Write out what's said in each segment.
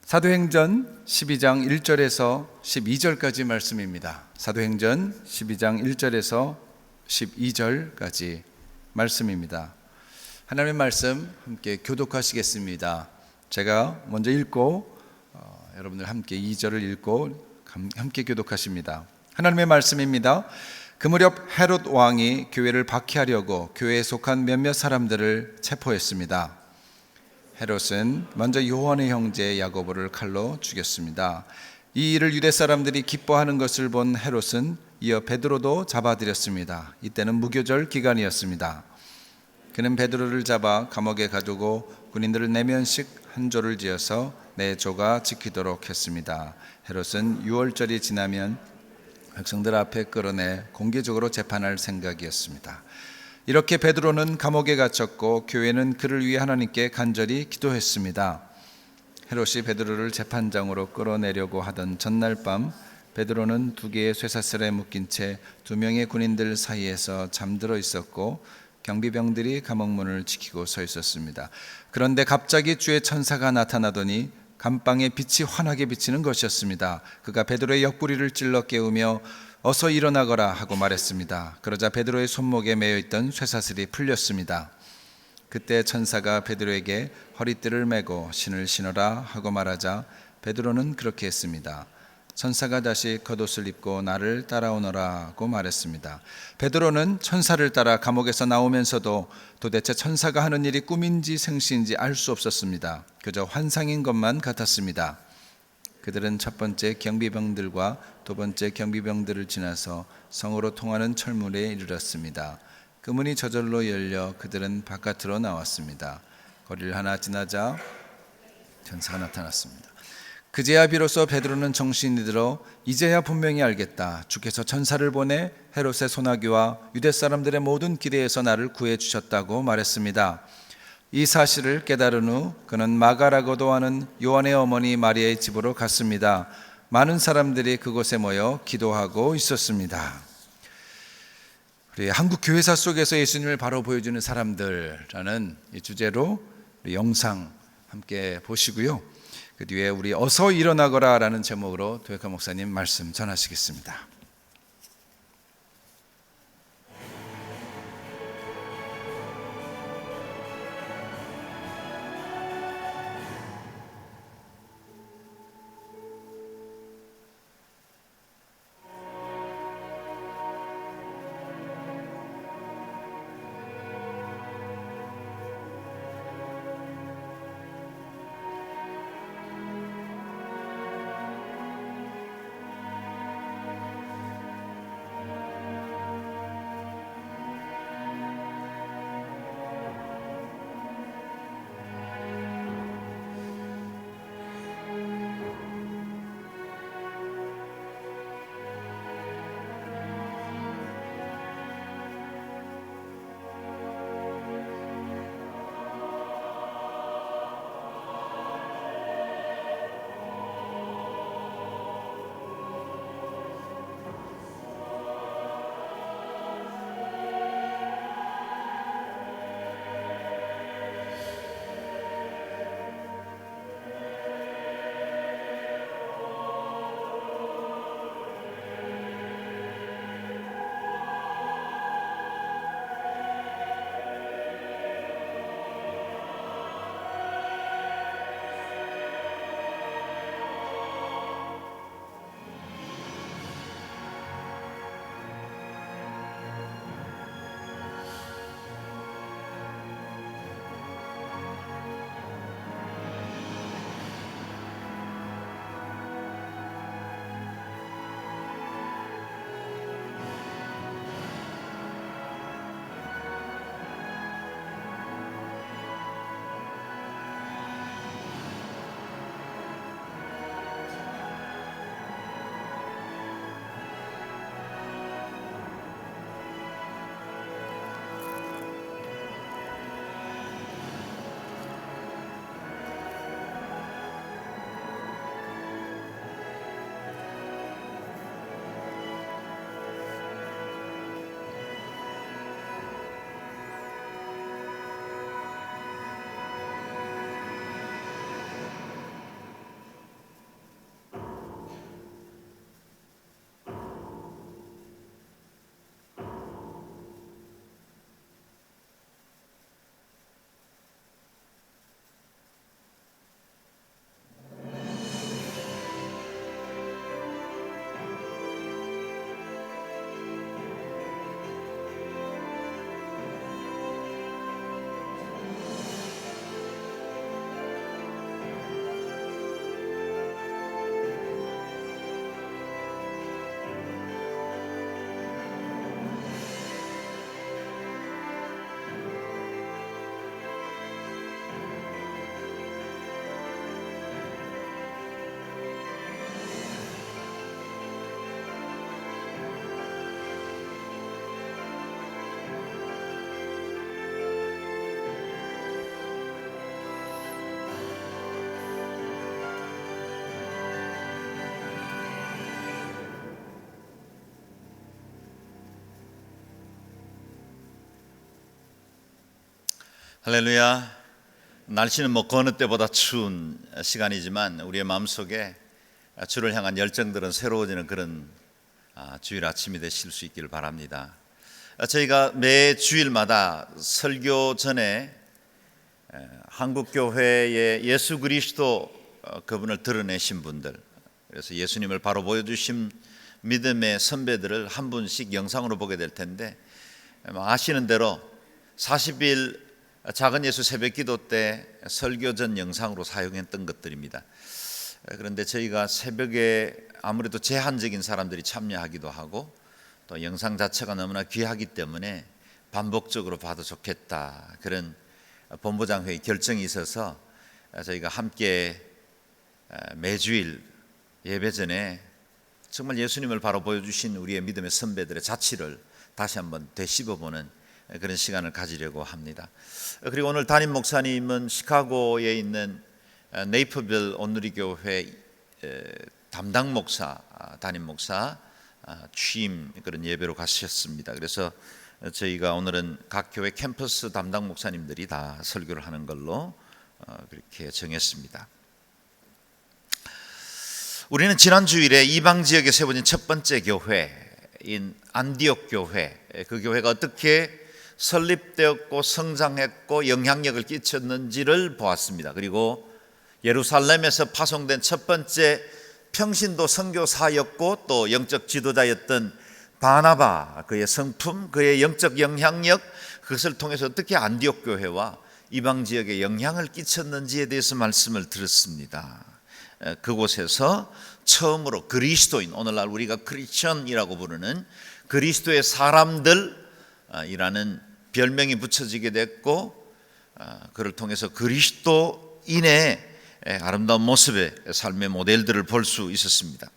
사도행전 12장 1절에서 12절까지 말씀입니다. 사도행전 12장 1절에서 12절까지 말씀입니다. 하나님의 말씀 함께 교독하시겠습니다. 제가 먼저 읽고 여러분들 함께 2절을 읽고 함께 교독하십니다. 하나님의 말씀입니다. 그 무렵 헤롯 왕이 교회를 박해하려고 교회에 속한 몇몇 사람들을 체포했습니다. 헤롯은 먼저 요한의 형제 야고보를 칼로 죽였습니다. 이 일을 유대 사람들이 기뻐하는 것을 본 헤롯은 이어 베드로도 잡아들였습니다. 이때는 무교절 기간이었습니다. 그는 베드로를 잡아 감옥에 가두고 군인들을 4명씩 한 조를 지어서 4조가 지키도록 했습니다. 헤롯은 6월절이 지나면 백성들 앞에 끌어내 공개적으로 재판할 생각이었습니다. 이렇게 베드로는 감옥에 갇혔고 교회는 그를 위해 하나님께 간절히 기도했습니다. 헤롯이 베드로를 재판장으로 끌어내려고 하던 전날 밤 베드로는 2개의 쇠사슬에 묶인 채 2명의 군인들 사이에서 잠들어 있었고 경비병들이 감옥문을 지키고 서 있었습니다. 그런데 갑자기 주의 천사가 나타나더니 감방에 빛이 환하게 비치는 것이었습니다. 그가 베드로의 옆구리를 찔러 깨우며 어서 일어나거라 하고 말했습니다. 그러자 베드로의 손목에 매여 있던 쇠사슬이 풀렸습니다. 그때 천사가 베드로에게 허리띠를 메고 신을 신어라 하고 말하자 베드로는 그렇게 했습니다. 천사가 다시 겉옷을 입고 나를 따라오너라고 말했습니다. 베드로는 천사를 따라 감옥에서 나오면서도 도대체 천사가 하는 일이 꿈인지 생시인지 알 수 없었습니다. 그저 환상인 것만 같았습니다. 그들은 첫 번째 경비병들과 두 번째 경비병들을 지나서 성으로 통하는 철문에 이르렀습니다. 그 문이 저절로 열려 그들은 바깥으로 나왔습니다. 거리를 하나 지나자 천사가 나타났습니다. 그제야 비로소 베드로는 정신이 들어 이제야 분명히 알겠다. 주께서 천사를 보내 헤롯의 소나기와 유대 사람들의 모든 기대에서 나를 구해 주셨다고 말했습니다. 이 사실을 깨달은 후 그는 마가라고도 하는 요한의 어머니 마리아의 집으로 갔습니다. 많은 사람들이 그곳에 모여 기도하고 있었습니다. 우리 한국 교회사 속에서 예수님을 바로 보여주는 사람들라는 이 주제로 우리 영상 함께 보시고요. 그 뒤에 우리 어서 일어나거라 라는 제목으로 도혁하 목사님 말씀 전하시겠습니다. 할렐루야. 날씨는 어느 때보다 추운 시간이지만 우리의 마음속에 주를 향한 열정들은 새로워지는 그런 주일 아침이 되실 수 있기를 바랍니다. 저희가 매 주일마다 설교 전에 한국교회의 예수 그리스도 그분을 드러내신 분들, 그래서 예수님을 바로 보여주신 믿음의 선배들을 한 분씩 영상으로 보게 될 텐데, 아시는 대로 40일 작은 예수 새벽기도 때 설교 전 영상으로 사용했던 것들입니다. 그런데 저희가 새벽에 아무래도 제한적인 사람들이 참여하기도 하고 또 영상 자체가 너무나 귀하기 때문에 반복적으로 봐도 좋겠다, 그런 본부장회의 결정이 있어서 저희가 함께 매주일 예배 전에 정말 예수님을 바로 보여주신 우리의 믿음의 선배들의 자취를 다시 한번 되씹어보는 그런 시간을 가지려고 합니다. 그리고 오늘 담임 목사님은 시카고에 있는 네이퍼빌 온누리교회 담당 목사, 담임 목사 취임 그런 예배로 가셨습니다. 그래서 저희가 오늘은 각 교회 캠퍼스 담당 목사님들이 다 설교를 하는 걸로 그렇게 정했습니다. 우리는 지난 주일에 이방 지역에 세워진 첫 번째 교회인 안디옥 교회, 그 교회가 어떻게 설립되었고 성장했고 영향력을 끼쳤는지를 보았습니다. 그리고 예루살렘에서 파송된 첫 번째 평신도 선교사였고 또 영적 지도자였던 바나바, 그의 성품, 그의 영적 영향력, 그것을 통해서 어떻게 안디옥 교회와 이방 지역에 영향을 끼쳤는지에 대해서 말씀을 들었습니다. 그곳에서 처음으로 그리스도인, 오늘날 우리가 크리스천이라고 부르는 그리스도의 사람들이라는 별명이 붙여지게 됐고, 그를 통해서 그리스도인의 아름다운 모습의 삶의 모델들을 볼 수 있었습니다.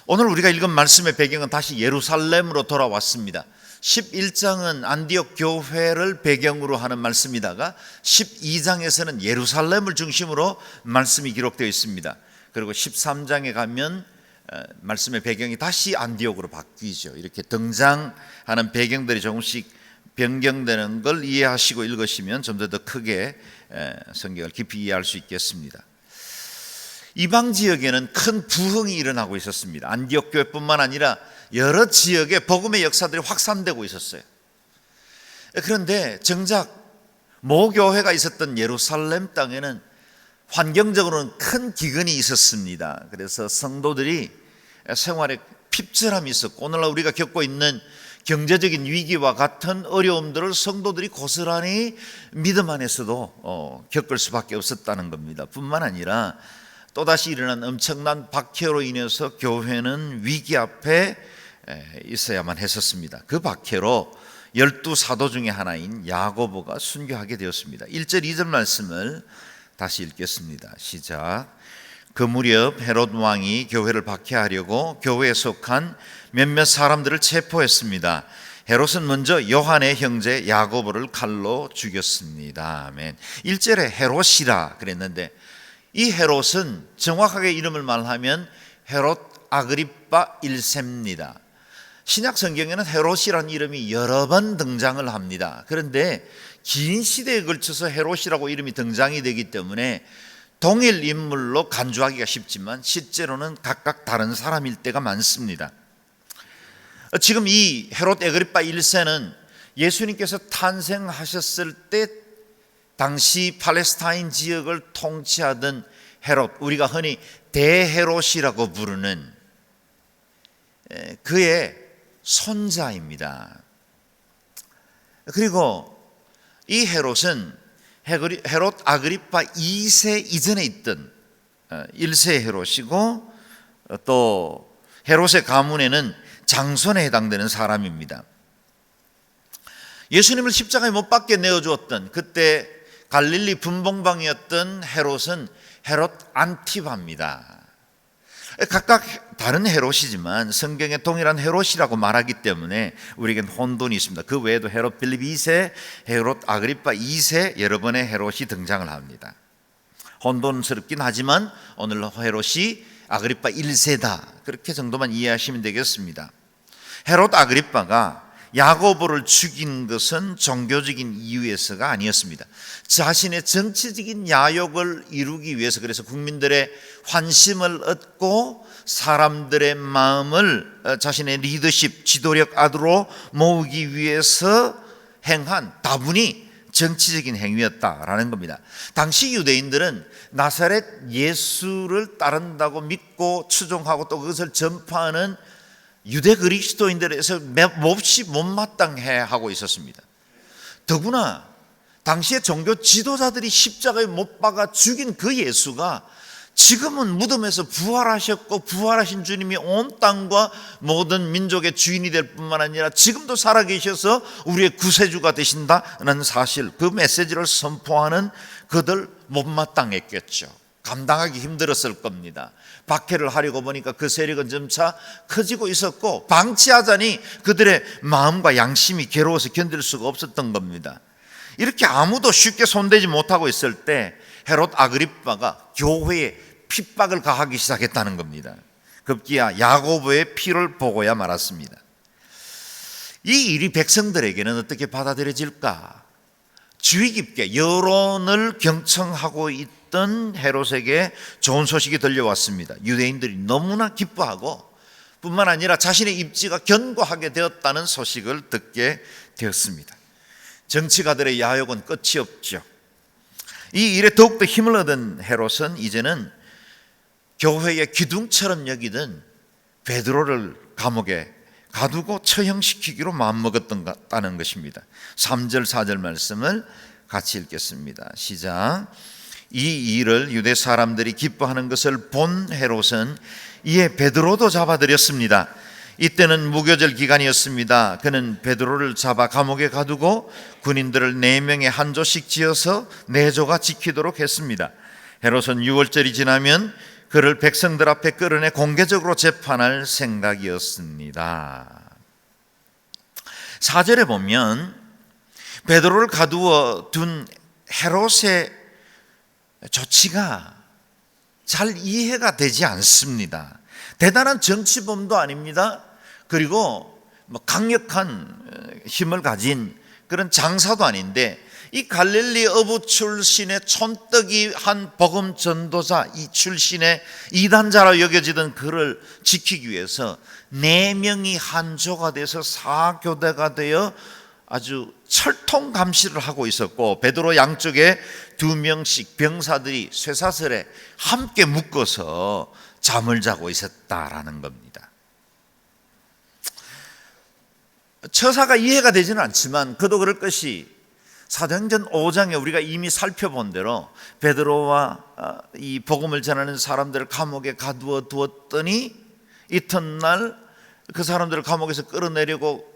오늘 우리가 읽은 말씀의 배경은 다시 예루살렘으로 돌아왔습니다. 11장은 안디옥 교회를 배경으로 하는 말씀이다가 12장에서는 예루살렘을 중심으로 말씀이 기록되어 있습니다. 그리고 13장에 가면 말씀의 배경이 다시 안디옥으로 바뀌죠. 이렇게 등장하는 배경들이 조금씩 변경되는 걸 이해하시고 읽으시면 좀 더 크게 성경을 깊이 이해할 수 있겠습니다. 이방 지역에는 큰 부흥이 일어나고 있었습니다. 안디옥 교회뿐만 아니라 여러 지역에 복음의 역사들이 확산되고 있었어요. 그런데 정작 모교회가 있었던 예루살렘 땅에는 환경적으로는 큰 기근이 있었습니다. 그래서 성도들이 생활에 핍절함이 있었고, 오늘날 우리가 겪고 있는 경제적인 위기와 같은 어려움들을 성도들이 고스란히 믿음 안에서도 겪을 수밖에 없었다는 겁니다. 뿐만 아니라 또다시 일어난 엄청난 박해로 인해서 교회는 위기 앞에 있어야만 했었습니다. 그 박해로 12사도 중에 하나인 야고보가 순교하게 되었습니다. 1절 2절 말씀을 다시 읽겠습니다. 시작. 그 무렵 헤롯 왕이 교회를 박해하려고 교회에 속한 몇몇 사람들을 체포했습니다. 헤롯은 먼저 요한의 형제 야고보를 칼로 죽였습니다. 아멘. 1절에 헤롯이라 그랬는데, 이 헤롯은 정확하게 이름을 말하면 헤롯 아그리파 1세입니다. 신약 성경에는 헤롯이라는 이름이 여러 번 등장을 합니다. 그런데 긴 시대에 걸쳐서 헤롯이라고 이름이 등장이 되기 때문에 동일 인물로 간주하기가 쉽지만 실제로는 각각 다른 사람일 때가 많습니다. 지금 이 헤롯 아그리파 1세는 예수님께서 탄생하셨을 때 당시 팔레스타인 지역을 통치하던 헤롯, 우리가 흔히 대헤롯이라고 부르는 그의 손자입니다. 그리고 이 헤롯은 헤롯 아그리파 2세 이전에 있던 1세 헤롯이고, 또 헤롯의 가문에는 장손에 해당되는 사람입니다. 예수님을 십자가에 못 박게 내어주었던 그때 갈릴리 분봉방이었던 헤롯은 헤롯 안티바입니다. 각각 다른 헤롯이지만 성경에 동일한 헤롯이라고 말하기 때문에 우리에겐 혼돈이 있습니다. 그 외에도 헤롯 빌립 2세, 헤롯 아그리파 2세 여러 번의 헤롯이 등장을 합니다. 혼돈스럽긴 하지만 오늘 헤롯이 아그리파 1세다, 그렇게 정도만 이해하시면 되겠습니다. 헤롯 아그리파가 야고보를 죽인 것은 종교적인 이유에서가 아니었습니다. 자신의 정치적인 야욕을 이루기 위해서, 그래서 국민들의 환심을 얻고 사람들의 마음을 자신의 리더십, 지도력 아두로 모으기 위해서 행한 다분히 정치적인 행위였다라는 겁니다. 당시 유대인들은 나사렛 예수를 따른다고 믿고 추종하고 또 그것을 전파하는 유대 그리스도인들에서 몹시 못마땅해 하고 있었습니다. 더구나 당시의 종교 지도자들이 십자가에 못 박아 죽인 그 예수가 지금은 무덤에서 부활하셨고 부활하신 주님이 온 땅과 모든 민족의 주인이 될 뿐만 아니라 지금도 살아계셔서 우리의 구세주가 되신다는 사실, 그 메시지를 선포하는 그들 못마땅했겠죠. 감당하기 힘들었을 겁니다. 박해를 하려고 보니까 그 세력은 점차 커지고 있었고 방치하자니 그들의 마음과 양심이 괴로워서 견딜 수가 없었던 겁니다. 이렇게 아무도 쉽게 손대지 못하고 있을 때 헤롯 아그리빠가 교회에 핍박을 가하기 시작했다는 겁니다. 급기야 야고보의 피를 보고야 말았습니다. 이 일이 백성들에게는 어떻게 받아들여질까? 주의 깊게 여론을 경청하고 있던 헤롯에게 좋은 소식이 들려왔습니다. 유대인들이 너무나 기뻐하고 뿐만 아니라 자신의 입지가 견고하게 되었다는 소식을 듣게 되었습니다. 정치가들의 야욕은 끝이 없죠. 이 일에 더욱더 힘을 얻은 헤롯은 이제는 교회의 기둥처럼 여기던 베드로를 감옥에 가두고 처형시키기로 마음먹었다는 것입니다. 3절 4절 말씀을 같이 읽겠습니다. 시작. 이 일을 유대 사람들이 기뻐하는 것을 본 헤롯은 이에 베드로도 잡아들였습니다. 이때는 무교절 기간이었습니다. 그는 베드로를 잡아 감옥에 가두고 군인들을 4명의 한 조씩 지어서 4조가 지키도록 했습니다. 헤롯은 6월절이 지나면 그를 백성들 앞에 끌어내 공개적으로 재판할 생각이었습니다. 4절에 보면 베드로를 가두어 둔 헤롯의 조치가 잘 이해가 되지 않습니다. 대단한 정치범도 아닙니다. 그리고 강력한 힘을 가진 그런 장사도 아닌데 이 갈릴리 어부 출신의 촌떡이 한 복음 전도자 이 출신의 이단자로 여겨지던 그를 지키기 위해서 4명이 한 조가 돼서 사교대가 되어 아주 철통 감시를 하고 있었고 베드로 양쪽에 2명씩 병사들이 쇠사슬에 함께 묶어서 잠을 자고 있었다라는 겁니다. 처사가 이해가 되지는 않지만 그도 그럴 것이 사도행전 5장에 우리가 이미 살펴본 대로 베드로와 이 복음을 전하는 사람들을 감옥에 가두어 두었더니 이튿날 그 사람들을 감옥에서 끌어내려고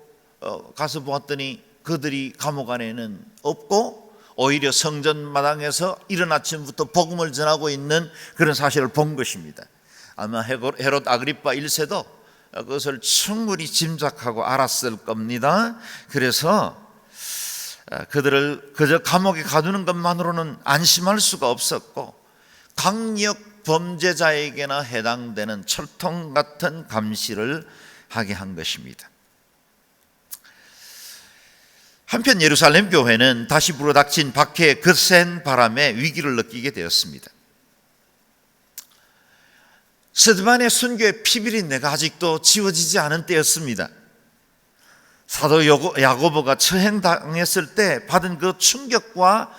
가서 보았더니 그들이 감옥 안에는 없고 오히려 성전 마당에서 이른 아침부터 복음을 전하고 있는 그런 사실을 본 것입니다. 아마 헤롯 아그리빠 1세도 그것을 충분히 짐작하고 알았을 겁니다. 그래서 그들을 그저 감옥에 가두는 것만으로는 안심할 수가 없었고 강력 범죄자에게나 해당되는 철통 같은 감시를 하게 한 것입니다. 한편 예루살렘 교회는 다시 불어닥친 박해의 거센 바람에 위기를 느끼게 되었습니다. 스데반의 순교의 피비린내가 아직도 지워지지 않은 때였습니다. 사도 야고보가 처형당했을 때 받은 그 충격과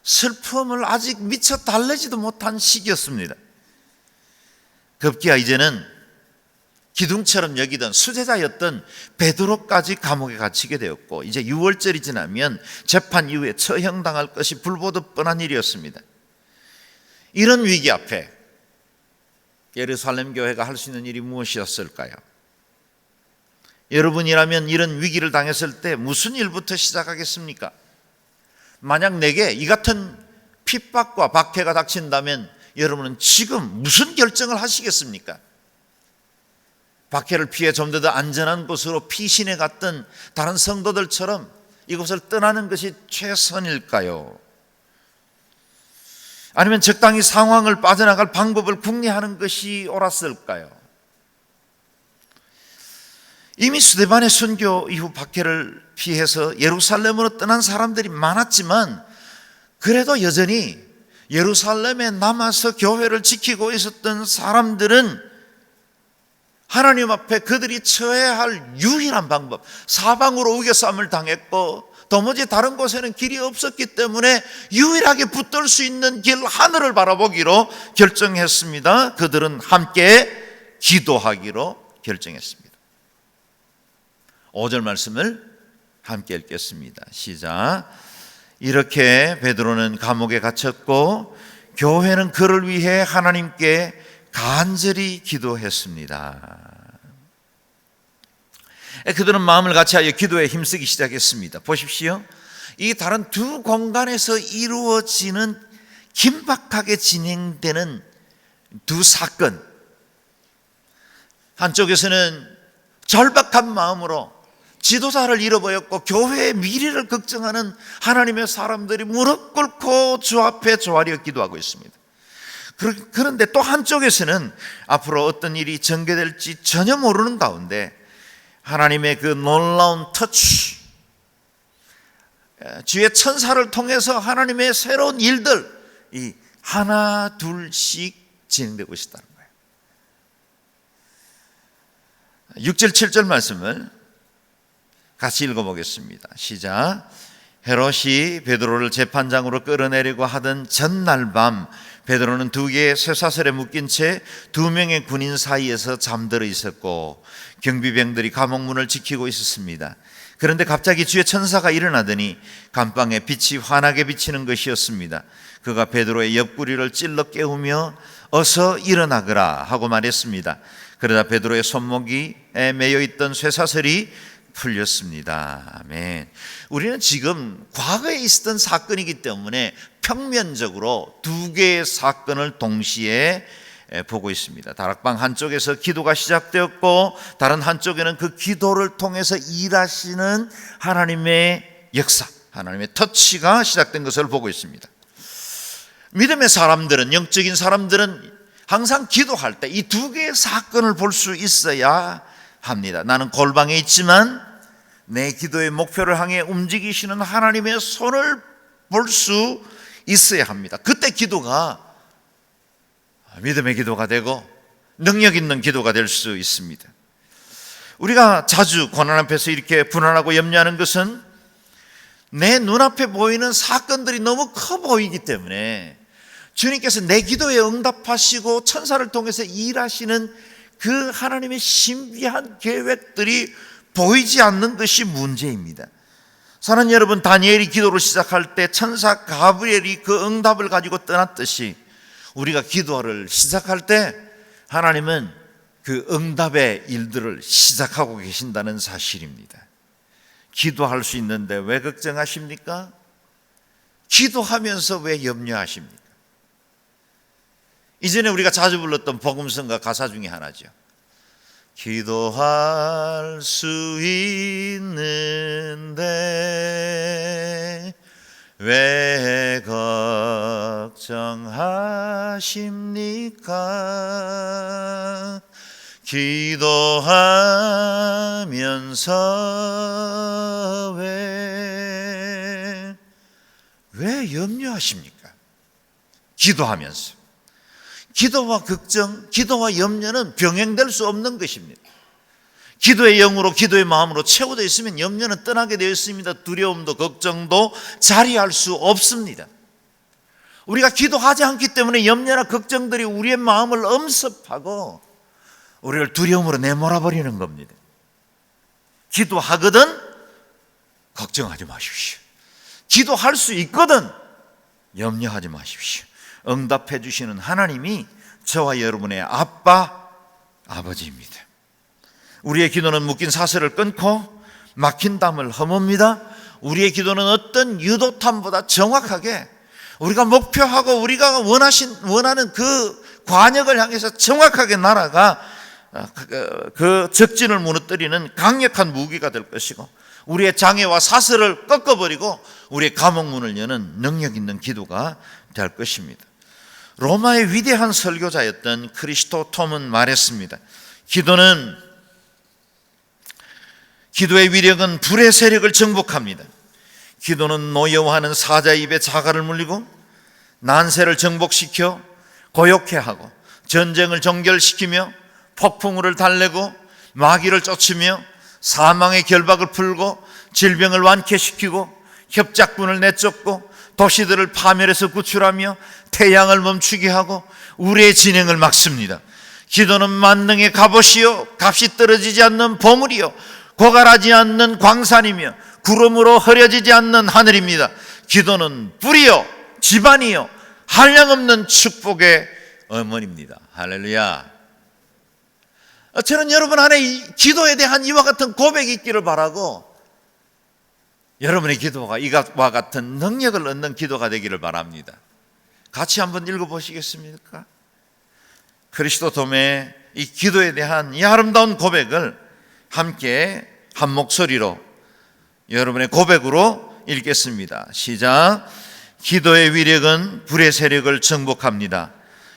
슬픔을 아직 미처 달래지도 못한 시기였습니다. 급기야 이제는 기둥처럼 여기던 수제자였던 베드로까지 감옥에 갇히게 되었고 이제 6월절이 지나면 재판 이후에 처형당할 것이 불보듯 뻔한 일이었습니다. 이런 위기 앞에 예루살렘 교회가 할 수 있는 일이 무엇이었을까요? 여러분이라면 이런 위기를 당했을 때 무슨 일부터 시작하겠습니까? 만약 내게 이 같은 핍박과 박해가 닥친다면 여러분은 지금 무슨 결정을 하시겠습니까? 박해를 피해 좀 더 안전한 곳으로 피신해 갔던 다른 성도들처럼 이곳을 떠나는 것이 최선일까요? 아니면 적당히 상황을 빠져나갈 방법을 궁리하는 것이 옳았을까요? 이미 스데반의 선교 이후 박해를 피해서 예루살렘으로 떠난 사람들이 많았지만 그래도 여전히 예루살렘에 남아서 교회를 지키고 있었던 사람들은 하나님 앞에 그들이 처해야 할 유일한 방법, 사방으로 우겨싸움을 당했고 도무지 다른 곳에는 길이 없었기 때문에 유일하게 붙들 수 있는 길 하늘을 바라보기로 결정했습니다. 그들은 함께 기도하기로 결정했습니다. 5절 말씀을 함께 읽겠습니다. 시작. 이렇게 베드로는 감옥에 갇혔고 교회는 그를 위해 하나님께 간절히 기도했습니다. 그들은 마음을 같이하여 기도에 힘쓰기 시작했습니다. 보십시오. 이 다른 두 공간에서 이루어지는 긴박하게 진행되는 두 사건, 한쪽에서는 절박한 마음으로 지도자를 잃어버렸고 교회의 미래를 걱정하는 하나님의 사람들이 무릎 꿇고 주 앞에 조아려 기도하고 있습니다. 그런데 또 한쪽에서는 앞으로 어떤 일이 전개될지 전혀 모르는 가운데 하나님의 그 놀라운 터치, 주의 천사를 통해서 하나님의 새로운 일들이 하나 둘씩 진행되고 있다는 거예요. 6절 7절 말씀을 같이 읽어보겠습니다. 시작. 헤롯이 베드로를 재판장으로 끌어내리고 하던 전날 밤 베드로는 두 개의 쇠사슬에 묶인 채 두 명의 군인 사이에서 잠들어 있었고 경비병들이 감옥문을 지키고 있었습니다. 그런데 갑자기 주의 천사가 일어나더니 감방에 빛이 환하게 비치는 것이었습니다. 그가 베드로의 옆구리를 찔러 깨우며 어서 일어나거라 하고 말했습니다. 그러다 베드로의 손목에 매여 있던 쇠사슬이 풀렸습니다. 아멘. 우리는 지금 과거에 있었던 사건이기 때문에 평면적으로 두 개의 사건을 동시에 보고 있습니다. 다락방 한쪽에서 기도가 시작되었고 다른 한쪽에는 그 기도를 통해서 일하시는 하나님의 역사, 하나님의 터치가 시작된 것을 보고 있습니다. 믿음의 사람들은, 영적인 사람들은 항상 기도할 때 이 두 개의 사건을 볼 수 있어야 합니다. 나는 골방에 있지만 내 기도의 목표를 향해 움직이시는 하나님의 손을 볼 수 있어야 합니다. 그때 기도가 믿음의 기도가 되고 능력 있는 기도가 될 수 있습니다. 우리가 자주 고난 앞에서 이렇게 불안하고 염려하는 것은 내 눈앞에 보이는 사건들이 너무 커 보이기 때문에 주님께서 내 기도에 응답하시고 천사를 통해서 일하시는 그 하나님의 신비한 계획들이 보이지 않는 것이 문제입니다. 사랑하는 여러분, 다니엘이 기도를 시작할 때 천사 가브리엘이 그 응답을 가지고 떠났듯이 우리가 기도를 시작할 때 하나님은 그 응답의 일들을 시작하고 계신다는 사실입니다. 기도할 수 있는데 왜 걱정하십니까? 기도하면서 왜 염려하십니까? 이전에 우리가 자주 불렀던 복음성가 가사 중에 하나죠. 기도할 수 있는데 왜 걱정하십니까? 기도하면서 왜 염려하십니까? 기도하면서. 기도와 걱정, 기도와 염려는 병행될 수 없는 것입니다. 기도의 영으로, 기도의 마음으로 채워져 있으면 염려는 떠나게 되어 있습니다. 두려움도 걱정도 자리할 수 없습니다. 우리가 기도하지 않기 때문에 염려나 걱정들이 우리의 마음을 엄습하고 우리를 두려움으로 내몰아버리는 겁니다. 기도하거든 걱정하지 마십시오. 기도할 수 있거든 염려하지 마십시오. 응답해 주시는 하나님이 저와 여러분의 아빠, 아버지입니다. 우리의 기도는 묶인 사슬을 끊고 막힌 담을 허뭅니다. 우리의 기도는 어떤 유도탄보다 정확하게 우리가 목표하고 우리가 원하는 그 관역을 향해서 정확하게 날아가 그 적진을 무너뜨리는 강력한 무기가 될 것이고 우리의 장애와 사슬을 꺾어버리고 우리의 감옥문을 여는 능력 있는 기도가 될 것입니다. 로마의 위대한 설교자였던 크리스토톰은 말했습니다. 기도는 기도의 위력은 불의 세력을 정복합니다. 기도는 노여워하는 사자의 입에 자갈을 물리고 난세를 정복시켜 고요케 하고 전쟁을 정결시키며 폭풍우를 달래고 마귀를 쫓으며 사망의 결박을 풀고 질병을 완쾌시키고 협작군을 내쫓고 도시들을 파멸해서 구출하며 태양을 멈추게 하고 우리의 진행을 막습니다. 기도는 만능의 갑옷이요 값이 떨어지지 않는 보물이요 고갈하지 않는 광산이며 구름으로 흐려지지 않는 하늘입니다. 기도는 뿌리요 집안이요 한량없는 축복의 어머니입니다. 할렐루야. 저는 여러분 안에 이 기도에 대한 이와 같은 고백이 있기를 바라고 여러분의 기도가 이와 같은 능력을 얻는 기도가 되기를 바랍니다. 같이 한번 읽어보시겠습니까? 그리스도 도매의 이 기도에 대한 이 아름다운 고백을 함께 한 목소리로 여러분의 고백으로 읽겠습니다. 시작. 기도의 위력은 불의 세력을 정복합니다.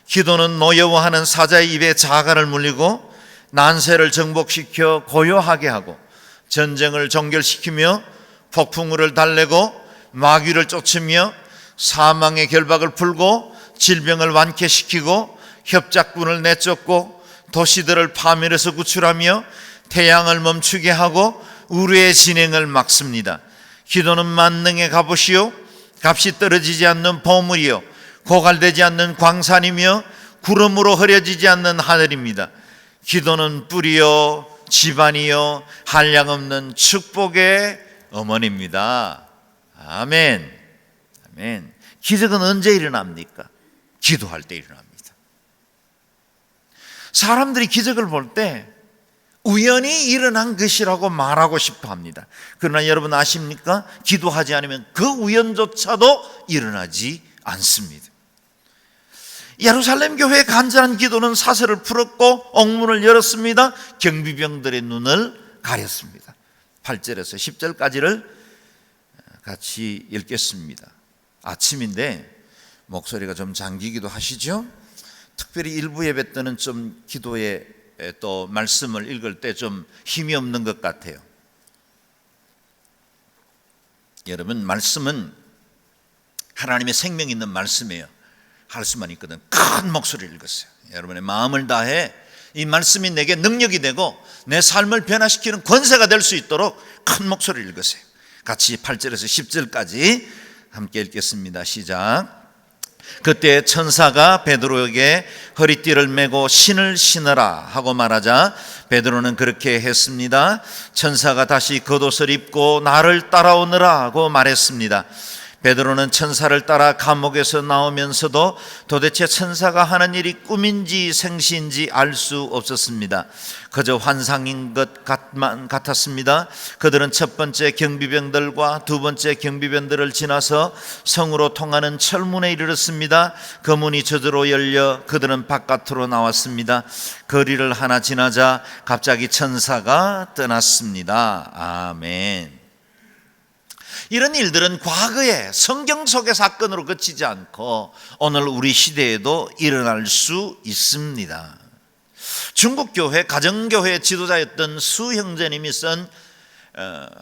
기도는 노여워하는 사자의 입에 자갈을 물리고 난세를 정복시켜 고요하게 하고 전쟁을 정결시키며 폭풍우를 달래고 마귀를 쫓으며 사망의 결박을 풀고 질병을 완쾌시키고 협작군을 내쫓고 도시들을 파멸해서 구출하며 태양을 멈추게 하고 우리의 진행을 막습니다. 기도는 만능의 갑옷이요 값이 떨어지지 않는 보물이요 고갈되지 않는 광산이며 구름으로 흐려지지 않는 하늘입니다. 기도는 뿌리요 집안이요 한량없는 축복의 어머니입니다. 아멘. 아멘. 기적은 언제 일어납니까? 기도할 때 일어납니다. 사람들이 기적을 볼 때 우연히 일어난 것이라고 말하고 싶어 합니다. 그러나 여러분 아십니까? 기도하지 않으면 그 우연조차도 일어나지 않습니다. 예루살렘 교회의 간절한 기도는 사슬을 풀었고 옥문을 열었습니다. 경비병들의 눈을 가렸습니다. 8절에서 10절까지를 같이 읽겠습니다. 아침인데 목소리가 좀 잠기기도 하시죠? 특별히 일부 예배 때는 좀 기도에 또 말씀을 읽을 때 좀 힘이 없는 것 같아요. 여러분 말씀은 하나님의 생명 있는 말씀이에요. 할 수만 있거든 큰 목소리를 읽었어요. 여러분의 마음을 다해 이 말씀이 내게 능력이 되고 내 삶을 변화시키는 권세가 될 수 있도록 큰 목소리를 읽으세요. 같이 8절에서 10절까지 함께 읽겠습니다. 시작. 그때 천사가 베드로에게 허리띠를 메고 신을 신으라 하고 말하자 베드로는 그렇게 했습니다. 천사가 다시 겉옷을 입고 나를 따라오느라 하고 말했습니다. 베드로는 천사를 따라 감옥에서 나오면서도 도대체 천사가 하는 일이 꿈인지 생시인지 알 수 없었습니다. 그저 환상인 것 같았습니다. 그들은 첫 번째 경비병들과 두 번째 경비병들을 지나서 성으로 통하는 철문에 이르렀습니다. 그 문이 저절로 열려 그들은 바깥으로 나왔습니다. 거리를 하나 지나자 갑자기 천사가 떠났습니다. 아멘. 이런 일들은 과거의 성경 속의 사건으로 그치지 않고 오늘 우리 시대에도 일어날 수 있습니다. 중국 교회 가정교회 지도자였던 수 형제님이 쓴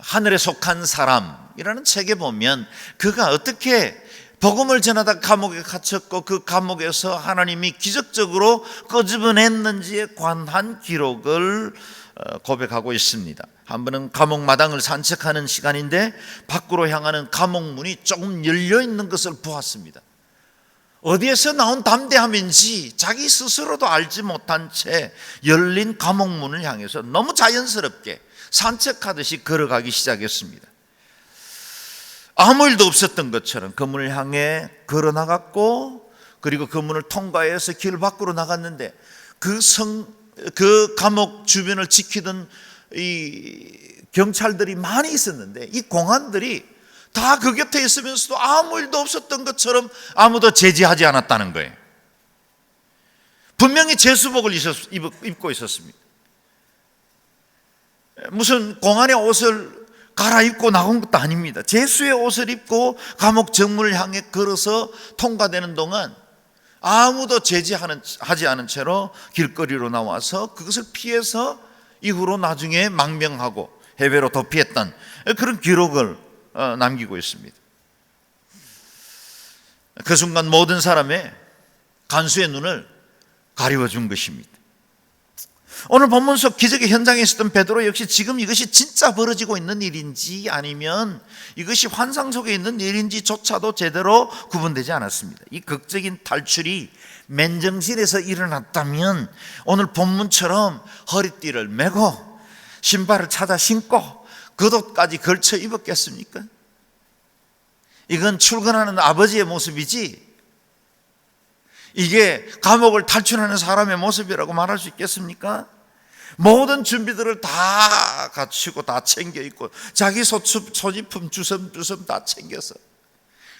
하늘에 속한 사람이라는 책에 보면 그가 어떻게 복음을 전하다 감옥에 갇혔고 그 감옥에서 하나님이 기적적으로 끄집어냈는지에 관한 기록을 고백하고 있습니다. 한 번은 감옥 마당을 산책하는 시간인데 밖으로 향하는 감옥 문이 조금 열려 있는 것을 보았습니다. 어디에서 나온 담대함인지 자기 스스로도 알지 못한 채 열린 감옥 문을 향해서 너무 자연스럽게 산책하듯이 걸어가기 시작했습니다. 아무 일도 없었던 것처럼 그 문을 향해 걸어 나갔고 그리고 그 문을 통과해서 길 밖으로 나갔는데 그 감옥 주변을 지키던 이 경찰들이 많이 있었는데 이 공안들이 다 그 곁에 있으면서도 아무 일도 없었던 것처럼 아무도 제지하지 않았다는 거예요. 분명히 제수복을 입고 있었습니다. 무슨 공안의 옷을 갈아입고 나온 것도 아닙니다. 제수의 옷을 입고 감옥 정문을 향해 걸어서 통과되는 동안 아무도 제지하지 않은 채로 길거리로 나와서 그것을 피해서 이후로 나중에 망명하고 해외로 도피했던 그런 기록을 남기고 있습니다. 그 순간 모든 사람의 간수의 눈을 가리워준 것입니다. 오늘 본문 속 기적의 현장에 있었던 베드로 역시 지금 이것이 진짜 벌어지고 있는 일인지 아니면 이것이 환상 속에 있는 일인지조차도 제대로 구분되지 않았습니다. 이 극적인 탈출이 맨정신에서 일어났다면 오늘 본문처럼 허리띠를 메고 신발을 찾아 신고 겉옷까지 걸쳐 입었겠습니까? 이건 출근하는 아버지의 모습이지 이게 감옥을 탈출하는 사람의 모습이라고 말할 수 있겠습니까? 모든 준비들을 다 갖추고 다 챙겨 입고 자기 소지품 주섬주섬 다 챙겨서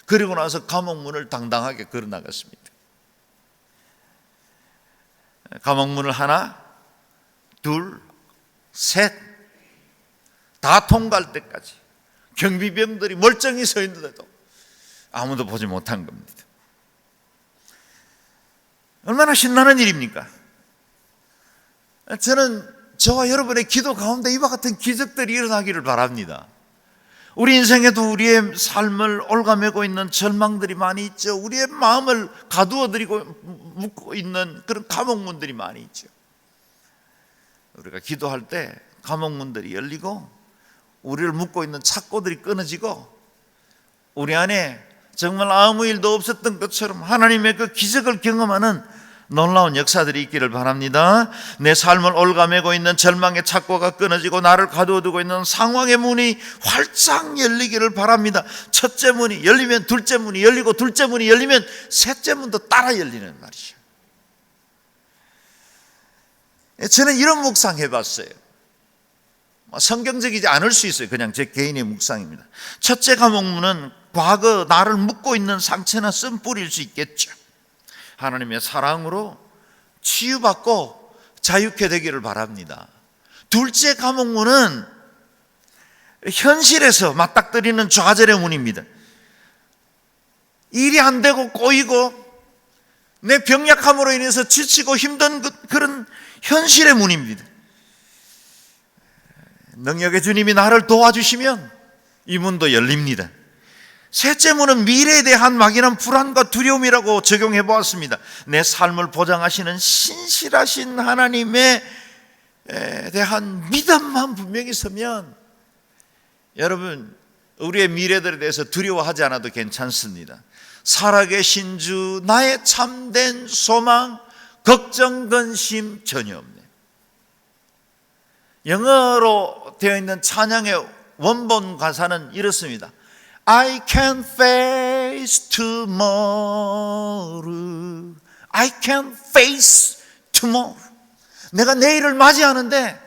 그리고 나서 감옥 문을 당당하게 걸어 나갔습니다. 감옥 문을 하나, 둘, 셋 다 통과할 때까지 경비병들이 멀쩡히 서 있는데도 아무도 보지 못한 겁니다. 얼마나 신나는 일입니까? 저는 저와 여러분의 기도 가운데 이와 같은 기적들이 일어나기를 바랍니다. 우리 인생에도 우리의 삶을 올가매고 있는 절망들이 많이 있죠. 우리의 마음을 가두어들이고 묶고 있는 그런 감옥문들이 많이 있죠. 우리가 기도할 때 감옥문들이 열리고 우리를 묶고 있는 착고들이 끊어지고 우리 안에 정말 아무 일도 없었던 것처럼 하나님의 그 기적을 경험하는 놀라운 역사들이 있기를 바랍니다. 내 삶을 올가매고 있는 절망의 착고가 끊어지고 나를 가두어두고 있는 상황의 문이 활짝 열리기를 바랍니다. 첫째 문이 열리면 둘째 문이 열리고 둘째 문이 열리면 셋째 문도 따라 열리는 말이죠. 저는 이런 묵상 해봤어요. 성경적이지 않을 수 있어요. 그냥 제 개인의 묵상입니다. 첫째 감옥문은 과거 나를 묶고 있는 상처나 쓴뿌리일 수 있겠죠. 하나님의 사랑으로 치유받고 자유케 되기를 바랍니다. 둘째 감옥문은 현실에서 맞닥뜨리는 좌절의 문입니다. 일이 안 되고 꼬이고 내 병약함으로 인해서 지치고 힘든 그런 현실의 문입니다. 능력의 주님이 나를 도와주시면 이 문도 열립니다. 셋째 문은 미래에 대한 막연한 불안과 두려움이라고 적용해 보았습니다. 내 삶을 보장하시는 신실하신 하나님에 대한 믿음만 분명히 서면 여러분 우리의 미래들에 대해서 두려워하지 않아도 괜찮습니다. 살아계신 주 나의 참된 소망 걱정 근심 전혀 없네. 영어로 되어 있는 찬양의 원본 가사는 이렇습니다. I can face tomorrow. I can face tomorrow. 내가 내일을 맞이하는데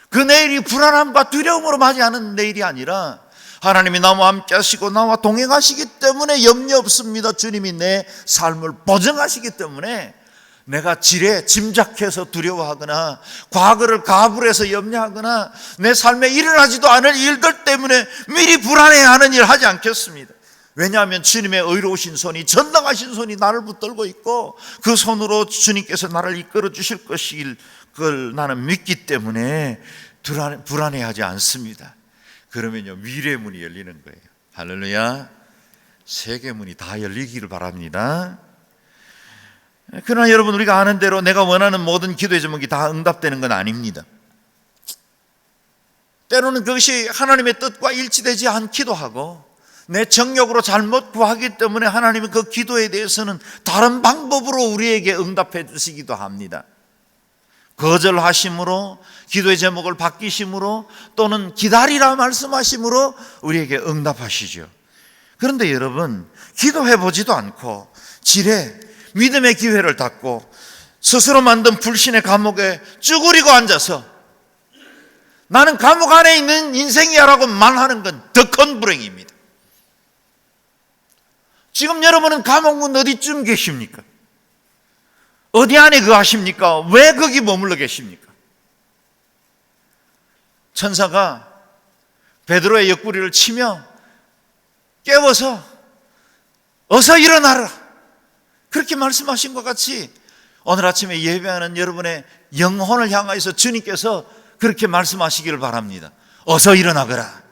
그 내일이 불안함과 두려움으로 맞이하는 내일이 아니라 하나님이 나와 함께 하시고 나와 동행하시기 때문에 염려 없습니다. 주님이 내 삶을 보증하시기 때문에 내가 지레 짐작해서 두려워하거나 과거를 가불해서 염려하거나 내 삶에 일어나지도 않을 일들 때문에 미리 불안해하는 일을 하지 않겠습니다. 왜냐하면 주님의 의로우신 손이 전능하신 손이 나를 붙들고 있고 그 손으로 주님께서 나를 이끌어 주실 것일 걸 나는 믿기 때문에 불안해하지 않습니다. 그러면요 미래의 문이 열리는 거예요. 할렐루야. 세계 문이 다 열리기를 바랍니다. 그러나 여러분 우리가 아는 대로 내가 원하는 모든 기도의 제목이 다 응답되는 건 아닙니다. 때로는 그것이 하나님의 뜻과 일치되지 않기도 하고 내 정욕으로 잘못 구하기 때문에 하나님은 그 기도에 대해서는 다른 방법으로 우리에게 응답해 주시기도 합니다. 거절하심으로 기도의 제목을 바뀌심으로 또는 기다리라 말씀하심으로 우리에게 응답하시죠. 그런데 여러분 기도해 보지도 않고 지레 믿음의 기회를 닫고 스스로 만든 불신의 감옥에 쭈그리고 앉아서 나는 감옥 안에 있는 인생이야 라고 말하는 건 더 큰 불행입니다. 지금 여러분은 감옥문 어디쯤 계십니까? 어디 안에 거하십니까? 왜 거기 머물러 계십니까? 천사가 베드로의 옆구리를 치며 깨워서 어서 일어나라 그렇게 말씀하신 것 같이 오늘 아침에 예배하는 여러분의 영혼을 향하여서 주님께서 그렇게 말씀하시기를 바랍니다. 어서 일어나거라.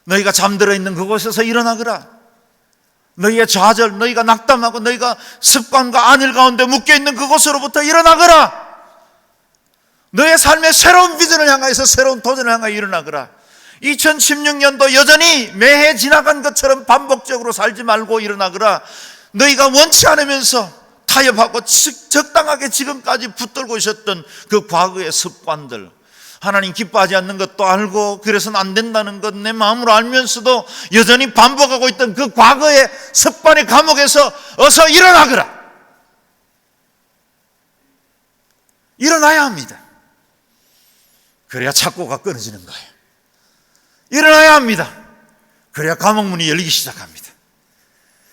너희가 잠들어 있는 그곳에서 일어나거라. 너희의 좌절, 너희가 낙담하고 너희가 습관과 안일 가운데 묶여있는 그곳으로부터 일어나거라. 너의 삶의 새로운 비전을 향하여서 새로운 도전을 향하여 일어나거라. 2016년도 여전히 매해 지나간 것처럼 반복적으로 살지 말고 일어나거라. 너희가 원치 않으면서 타협하고 적당하게 지금까지 붙들고 있었던 그 과거의 습관들, 하나님 기뻐하지 않는 것도 알고 그래서는 안 된다는 것 내 마음으로 알면서도 여전히 반복하고 있던 그 과거의 습관의 감옥에서 어서 일어나거라. 일어나야 합니다. 그래야 착고가 끊어지는 거예요. 일어나야 합니다. 그래야 감옥문이 열리기 시작합니다.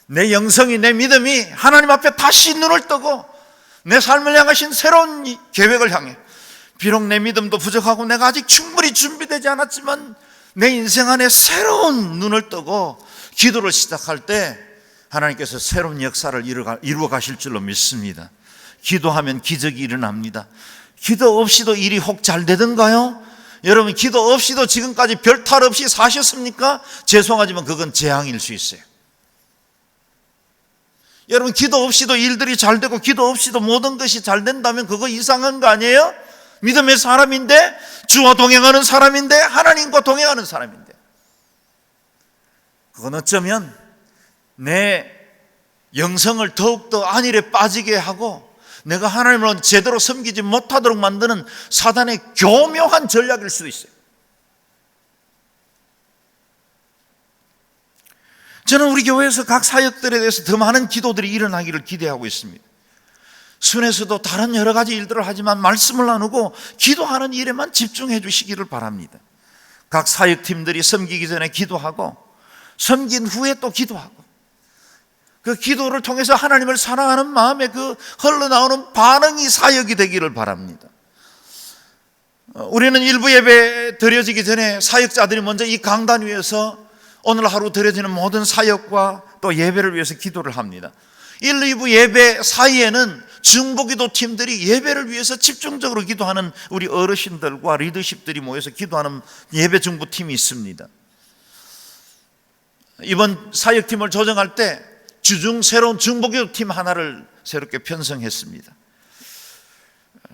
내 영성이, 내 믿음이 하나님 앞에 다시 눈을 뜨고 내 삶을 향하신 새로운 계획을 향해, 비록 내 믿음도 부족하고 내가 아직 충분히 준비되지 않았지만 내 인생 안에 새로운 눈을 뜨고 기도를 시작할 때 하나님께서 새로운 역사를 이루어 가실 줄로 믿습니다. 기도하면 기적이 일어납니다. 기도 없이도 일이 혹 잘 되던가요? 여러분, 기도 없이도 지금까지 별 탈 없이 사셨습니까? 죄송하지만 그건 재앙일 수 있어요. 여러분, 기도 없이도 일들이 잘 되고 기도 없이도 모든 것이 잘 된다면 그거 이상한 거 아니에요? 믿음의 사람인데, 주와 동행하는 사람인데, 하나님과 동행하는 사람인데, 그건 어쩌면 내 영성을 더욱더 안일에 빠지게 하고 내가 하나님을 제대로 섬기지 못하도록 만드는 사단의 교묘한 전략일 수도 있어요. 저는 우리 교회에서 각 사역들에 대해서 더 많은 기도들이 일어나기를 기대하고 있습니다. 순에서도 다른 여러 가지 일들을 하지만 말씀을 나누고 기도하는 일에만 집중해 주시기를 바랍니다. 각 사역팀들이 섬기기 전에 기도하고 섬긴 후에 또 기도하고, 그 기도를 통해서 하나님을 사랑하는 마음에 그 흘러나오는 반응이 사역이 되기를 바랍니다. 우리는 일부 예배 드려지기 전에 사역자들이 먼저 이 강단 위에서 오늘 하루 드려지는 모든 사역과 또 예배를 위해서 기도를 합니다. 1, 2부 예배 사이에는 중보기도 팀들이 예배를 위해서 집중적으로 기도하는 우리 어르신들과 리더십들이 모여서 기도하는 예배 중보팀이 있습니다. 이번 사역팀을 조정할 때 새로운 중보기도 팀 하나를 새롭게 편성했습니다.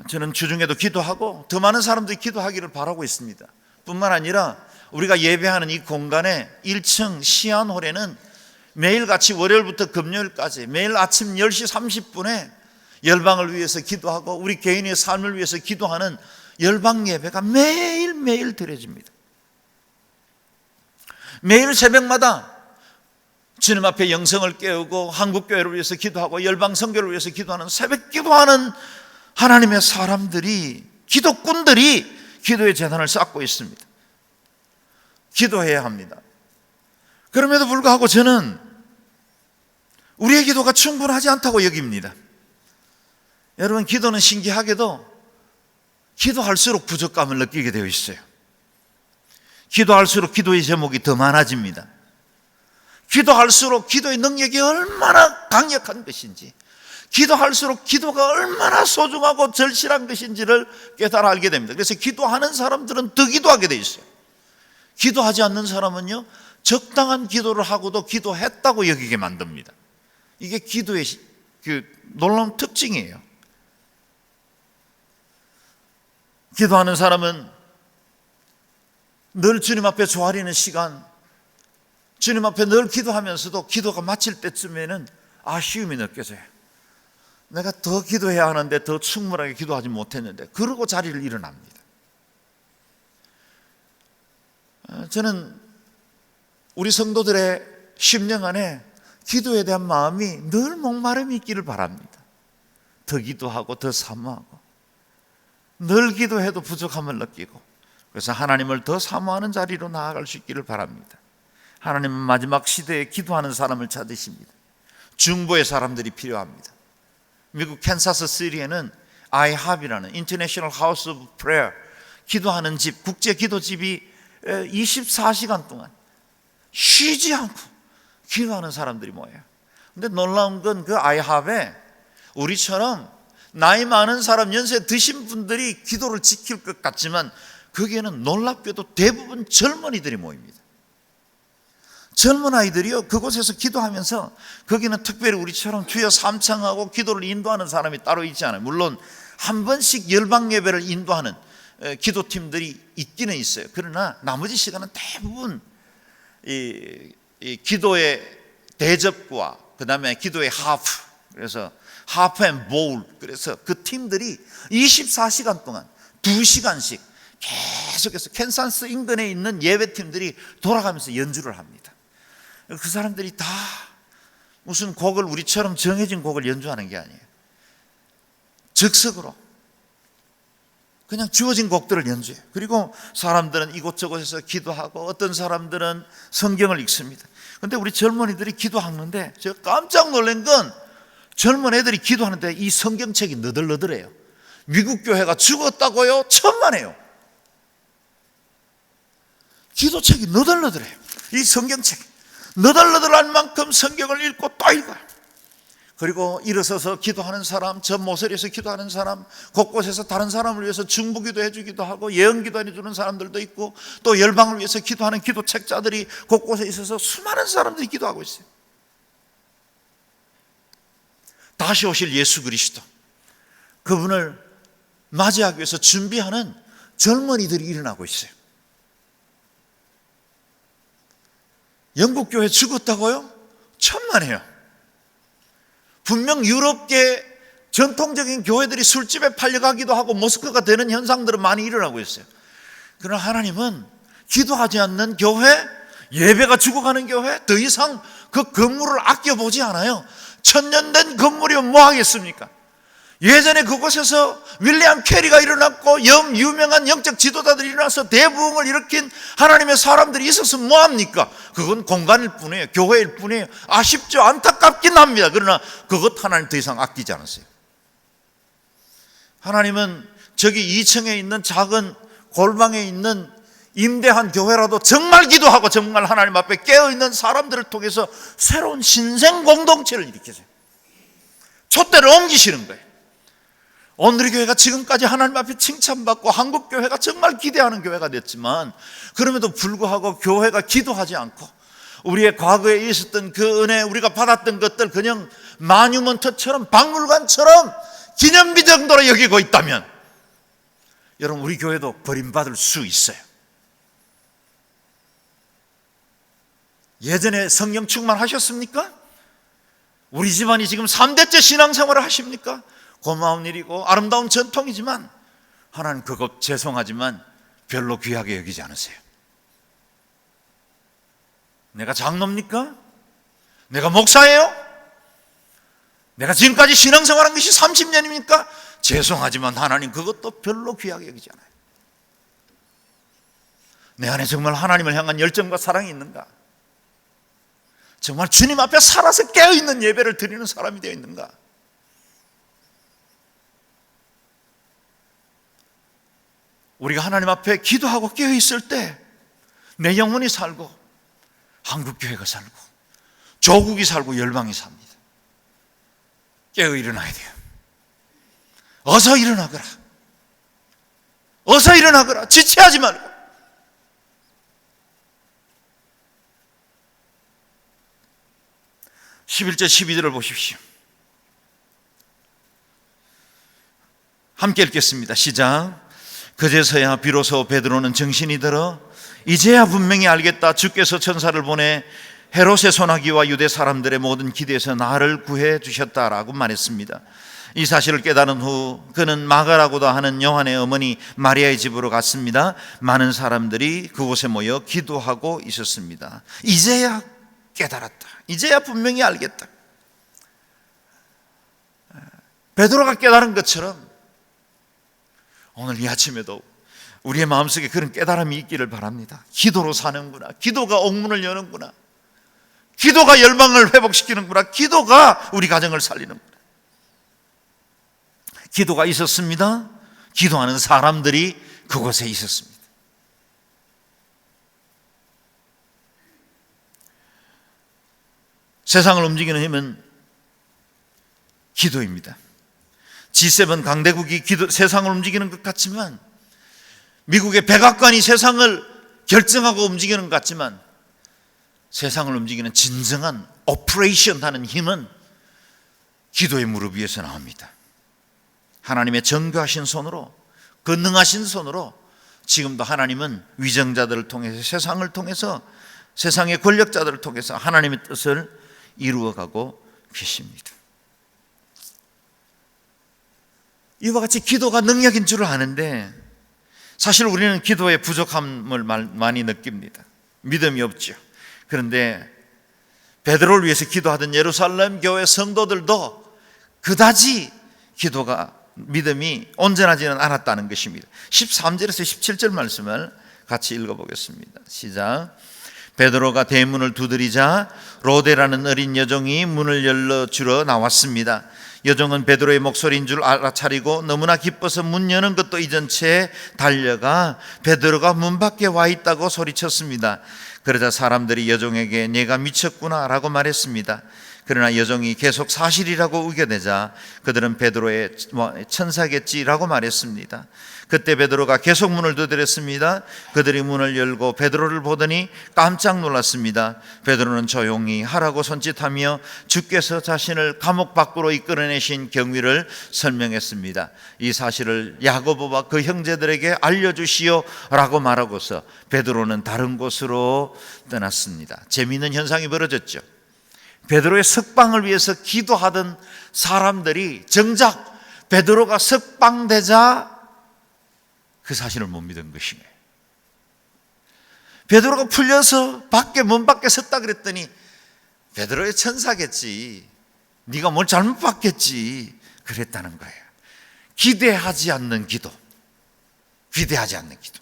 저는 주중에도 기도하고 더 많은 사람들이 기도하기를 바라고 있습니다. 뿐만 아니라 우리가 예배하는 이 공간에 1층 시안홀에는 매일같이 월요일부터 금요일까지 매일 아침 10시 30분에 열방을 위해서 기도하고 우리 개인의 삶을 위해서 기도하는 열방 예배가 매일매일 드려집니다. 매일 새벽마다 주님 앞에 영성을 깨우고 한국교회를 위해서 기도하고 열방 선교를 위해서 기도하는 새벽 기도하는 하나님의 사람들이, 기도꾼들이 기도의 재단을 쌓고 있습니다. 기도해야 합니다. 그럼에도 불구하고 저는 우리의 기도가 충분하지 않다고 여깁니다. 여러분, 기도는 신기하게도 기도할수록 부족감을 느끼게 되어 있어요. 기도할수록 기도의 제목이 더 많아집니다. 기도할수록 기도의 능력이 얼마나 강력한 것인지, 기도할수록 기도가 얼마나 소중하고 절실한 것인지를 깨달아 알게 됩니다. 그래서 기도하는 사람들은 더 기도하게 되어 있어요. 기도하지 않는 사람은요, 적당한 기도를 하고도 기도했다고 여기게 만듭니다. 이게 기도의 그 놀라운 특징이에요. 기도하는 사람은 늘 주님 앞에 조아리는 시간, 주님 앞에 늘 기도하면서도 기도가 마칠 때쯤에는 아쉬움이 느껴져요. 내가 더 기도해야 하는데 더 충분하게 기도하지 못했는데, 그러고 자리를 일어납니다. 저는 우리 성도들의 심령 안에 기도에 대한 마음이 늘 목마름이 있기를 바랍니다. 더 기도하고 더 사모하고, 늘 기도해도 부족함을 느끼고, 그래서 하나님을 더 사모하는 자리로 나아갈 수 있기를 바랍니다. 하나님은 마지막 시대에 기도하는 사람을 찾으십니다. 중보의 사람들이 필요합니다. 미국 캔사스 시리에는 IHOP이라는 International House of Prayer, 기도하는 집, 국제 기도집이 24시간 동안 쉬지 않고 기도하는 사람들이 모여요. 근데 놀라운 건 그 IHOP에 우리처럼 나이 많은 사람, 연세 드신 분들이 기도를 지킬 것 같지만 거기에는 놀랍게도 대부분 젊은이들이 모입니다. 젊은 아이들이요, 그곳에서 기도하면서 거기는 특별히 우리처럼 주여 삼창하고 기도를 인도하는 사람이 따로 있지 않아요. 물론 한 번씩 열방 예배를 인도하는 기도팀들이 있기는 있어요. 그러나 나머지 시간은 대부분 이 기도의 대접과 그 다음에 기도의 하프, 그래서 하프 앤 보울, 그래서 그 팀들이 24시간 동안 2시간씩 계속해서 캔사스 인근에 있는 예배팀들이 돌아가면서 연주를 합니다. 그 사람들이 다 무슨 곡을 우리처럼 정해진 곡을 연주하는 게 아니에요. 즉석으로 그냥 주어진 곡들을 연주해요. 그리고 사람들은 이곳저곳에서 기도하고 어떤 사람들은 성경을 읽습니다. 그런데 우리 젊은이들이 기도하는데 제가 깜짝 놀란 건 젊은 애들이 기도하는데 이 성경책이 너덜너덜해요. 미국 교회가 죽었다고요? 천만에요. 기도책이 너덜너덜해요. 이 성경책 너덜너덜할 만큼 성경을 읽고 또 읽어요. 그리고 일어서서 기도하는 사람, 저 모서리에서 기도하는 사람, 곳곳에서 다른 사람을 위해서 중보기도 해주기도 하고 예언기도 해주는 사람들도 있고 또 열방을 위해서 기도하는 기도책자들이 곳곳에 있어서 수많은 사람들이 기도하고 있어요. 다시 오실 예수 그리스도, 그분을 맞이하기 위해서 준비하는 젊은이들이 일어나고 있어요. 영국 교회 죽었다고요? 천만에요. 분명 유럽계 전통적인 교회들이 술집에 팔려가기도 하고 모스크가 되는 현상들은 많이 일어나고 있어요. 그러나 하나님은 기도하지 않는 교회, 예배가 죽어가는 교회, 더 이상 그 건물을 아껴보지 않아요. 천년된 건물이면 뭐 하겠습니까? 예전에 그곳에서 윌리엄 캐리가 일어났고 유명한 영적 지도자들이 일어나서 대부흥을 일으킨 하나님의 사람들이 있었으면 뭐합니까? 그건 공간일 뿐이에요. 교회일 뿐이에요. 아쉽죠. 안타깝긴 합니다. 그러나 그것 하나님 더 이상 아끼지 않았어요. 하나님은 저기 2층에 있는 작은 골방에 있는 임대한 교회라도 정말 기도하고 정말 하나님 앞에 깨어있는 사람들을 통해서 새로운 신생 공동체를 일으키세요. 촛대를 옮기시는 거예요. 오늘의 교회가 지금까지 하나님 앞에 칭찬받고 한국 교회가 정말 기대하는 교회가 됐지만 그럼에도 불구하고 교회가 기도하지 않고 우리의 과거에 있었던 그 은혜, 우리가 받았던 것들 그냥 마뉴먼트처럼 박물관처럼 기념비 정도로 여기고 있다면 여러분 우리 교회도 버림받을 수 있어요. 예전에 성령 충만하셨습니까? 우리 집안이 지금 3대째 신앙생활을 하십니까? 고마운 일이고 아름다운 전통이지만 하나님 그것 죄송하지만 별로 귀하게 여기지 않으세요. 내가 장로입니까? 내가 목사예요? 내가 지금까지 신앙생활한 것이 30년입니까? 죄송하지만 하나님 그것도 별로 귀하게 여기지 않아요. 내 안에 정말 하나님을 향한 열정과 사랑이 있는가? 정말 주님 앞에 살아서 깨어있는 예배를 드리는 사람이 되어 있는가? 우리가 하나님 앞에 기도하고 깨어있을 때 내 영혼이 살고 한국교회가 살고 조국이 살고 열방이 삽니다. 깨어 일어나야 돼요. 어서 일어나거라. 어서 일어나거라. 지체하지 말고. (11절) 12절을 보십시오. 함께 읽겠습니다. 시작. 그제서야 비로소 베드로는 정신이 들어 이제야 분명히 알겠다. 주께서 천사를 보내 헤롯의 소나기와 유대 사람들의 모든 기대에서 나를 구해 주셨다라고 말했습니다. 이 사실을 깨달은 후 그는 마가라고도 하는 요한의 어머니 마리아의 집으로 갔습니다. 많은 사람들이 그곳에 모여 기도하고 있었습니다. 이제야 깨달았다. 이제야 분명히 알겠다. 베드로가 깨달은 것처럼 오늘 이 아침에도 우리의 마음속에 그런 깨달음이 있기를 바랍니다. 기도로 사는구나. 기도가 옥문을 여는구나. 기도가 열방을 회복시키는구나. 기도가 우리 가정을 살리는구나. 기도가 있었습니다. 기도하는 사람들이 그곳에 있었습니다. 세상을 움직이는 힘은 기도입니다. G7 강대국이 세상을 움직이는 것 같지만 미국의 백악관이 세상을 결정하고 움직이는 것 같지만 세상을 움직이는 진정한 오퍼레이션 하는 힘은 기도의 무릎 위에서 나옵니다. 하나님의 정교하신 손으로, 권능하신 손으로 지금도 하나님은 위정자들을 통해서, 세상을 통해서, 세상의 권력자들을 통해서 하나님의 뜻을 이루어가고 계십니다. 이와 같이 기도가 능력인 줄 아는데 사실 우리는 기도의 부족함을 많이 느낍니다. 믿음이 없죠. 그런데 베드로를 위해서 기도하던 예루살렘 교회 성도들도 그다지 기도가, 믿음이 온전하지는 않았다는 것입니다. 13절에서 17절 말씀을 같이 읽어보겠습니다. 시작. 베드로가 대문을 두드리자 로데라는 어린 여종이 문을 열어주러 나왔습니다. 여종은 베드로의 목소리인 줄 알아차리고 너무나 기뻐서 문 여는 것도 잊은 채 달려가 베드로가 문 밖에 와 있다고 소리쳤습니다. 그러자 사람들이 여종에게 네가 미쳤구나 라고 말했습니다. 그러나 여종이 계속 사실이라고 우겨대자 그들은 베드로의 천사겠지라고 말했습니다. 그때 베드로가 계속 문을 두드렸습니다. 그들이 문을 열고 베드로를 보더니 깜짝 놀랐습니다. 베드로는 조용히 하라고 손짓하며 주께서 자신을 감옥 밖으로 이끌어내신 경위를 설명했습니다. 이 사실을 야고보와 그 형제들에게 알려주시오라고 말하고서 베드로는 다른 곳으로 떠났습니다. 재미있는 현상이 벌어졌죠. 베드로의 석방을 위해서 기도하던 사람들이 정작 베드로가 석방되자 그 사실을 못 믿은 것이네. 베드로가 풀려서 문 밖에 섰다 그랬더니 베드로의 천사겠지, 네가 뭘 잘못 봤겠지 그랬다는 거예요. 기대하지 않는 기도, 기대하지 않는 기도.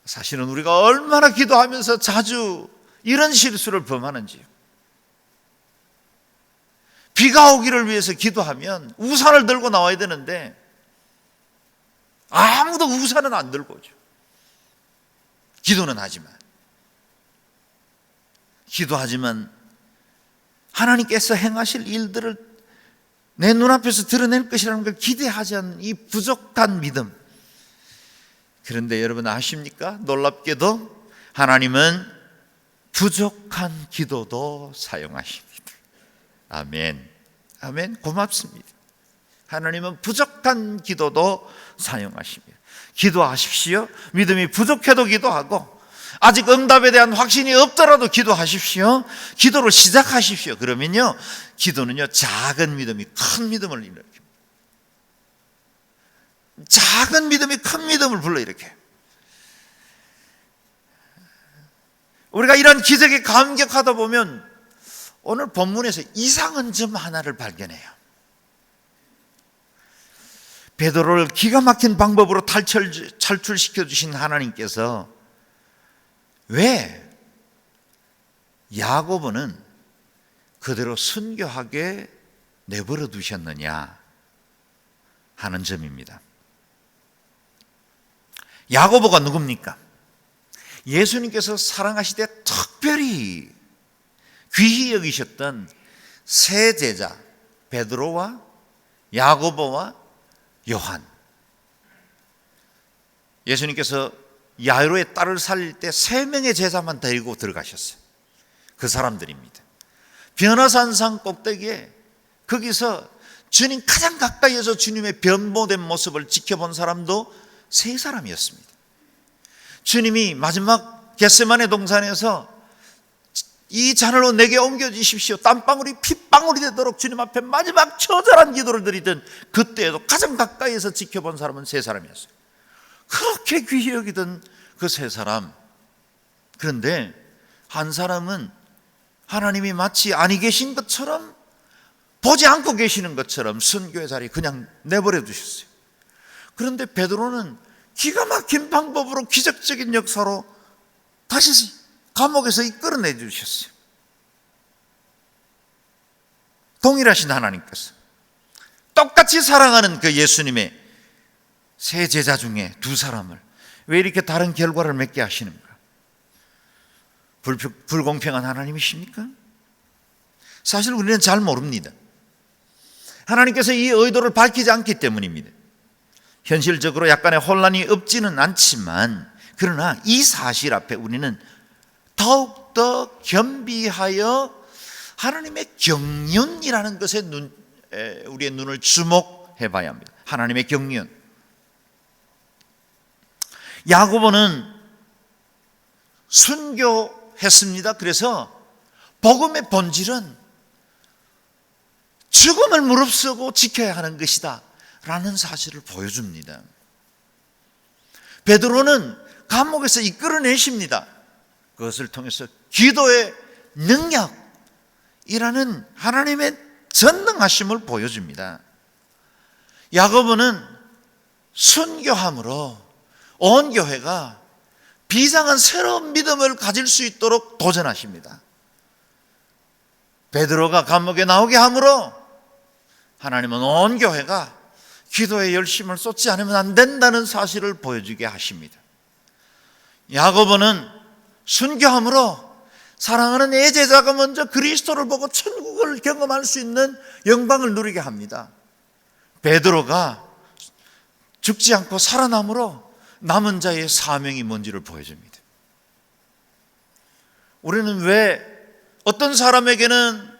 사실은 우리가 얼마나 기도하면서 자주 이런 실수를 범하는지요. 비가 오기를 위해서 기도하면 우산을 들고 나와야 되는데 아무도 우산은 안 들고 오죠. 기도하지만 하나님께서 행하실 일들을 내 눈앞에서 드러낼 것이라는 걸 기대하지 않는 이 부족한 믿음. 그런데 여러분 아십니까? 놀랍게도 하나님은 부족한 기도도 사용하십니다. 아멘. 아멘. 고맙습니다. 하나님은 부족한 기도도 사용하십니다. 기도하십시오. 믿음이 부족해도 기도하고 아직 응답에 대한 확신이 없더라도 기도하십시오. 기도를 시작하십시오. 그러면요, 기도는요 작은 믿음이 큰 믿음을 일으킵니다. 작은 믿음이 큰 믿음을 불러일으켜요. 우리가 이런 기적에 감격하다 보면 오늘 본문에서 이상한 점 하나를 발견해요. 베드로를 기가 막힌 방법으로 탈출시켜 주신 하나님께서 왜 야고보는 그대로 순교하게 내버려 두셨느냐 하는 점입니다. 야고보가 누굽니까? 예수님께서 사랑하시되 특별히 귀히 여기셨던 세 제자 베드로와 야고보와 요한. 예수님께서 야이로의 딸을 살릴 때 3명의 제자만 데리고 들어가셨어요. 그 사람들입니다. 변화산상 꼭대기에 거기서 주님 가장 가까이에서 주님의 변모된 모습을 지켜본 사람도 3사람이었습니다. 주님이 마지막 겟세마네 동산에서 이 잔을 내게 옮겨주십시오, 땀방울이 핏방울이 되도록 주님 앞에 마지막 처절한 기도를 드리던 그때에도 가장 가까이에서 지켜본 사람은 3사람이었어요. 그렇게 귀히 여기던 그 3사람. 그런데 한 사람은 하나님이 마치 아니 계신 것처럼, 보지 않고 계시는 것처럼 순교의 자리에 그냥 내버려 두셨어요. 그런데 베드로는 기가 막힌 방법으로 기적적인 역사로 다시 감옥에서 이끌어내 주셨어요. 동일하신 하나님께서 똑같이 사랑하는 그 예수님의 3 제자 중에 2사람을 왜 이렇게 다른 결과를 맺게 하시는가? 불공평한 하나님이십니까? 사실 우리는 잘 모릅니다. 하나님께서 이 의도를 밝히지 않기 때문입니다. 현실적으로 약간의 혼란이 없지는 않지만, 그러나 이 사실 앞에 우리는 더욱더 겸비하여 하나님의 경륜이라는 것에 우리의 눈을 주목해 봐야 합니다. 하나님의 경륜. 야고보는 순교했습니다. 그래서 복음의 본질은 죽음을 무릅쓰고 지켜야 하는 것이다 라는 사실을 보여줍니다. 베드로는 감옥에서 이끌어내십니다. 그것을 통해서 기도의 능력이라는 하나님의 전능하심을 보여줍니다. 야고보는 순교함으로 온 교회가 비상한 새로운 믿음을 가질 수 있도록 도전하십니다. 베드로가 감옥에 나오게 함으로 하나님은 온 교회가 기도에 열심을 쏟지 않으면 안 된다는 사실을 보여주게 하십니다. 야고보는 순교함으로 사랑하는 애제자가 먼저 그리스도를 보고 천국을 경험할 수 있는 영광을 누리게 합니다. 베드로가 죽지 않고 살아남으로 남은 자의 사명이 뭔지를 보여줍니다. 우리는 왜 어떤 사람에게는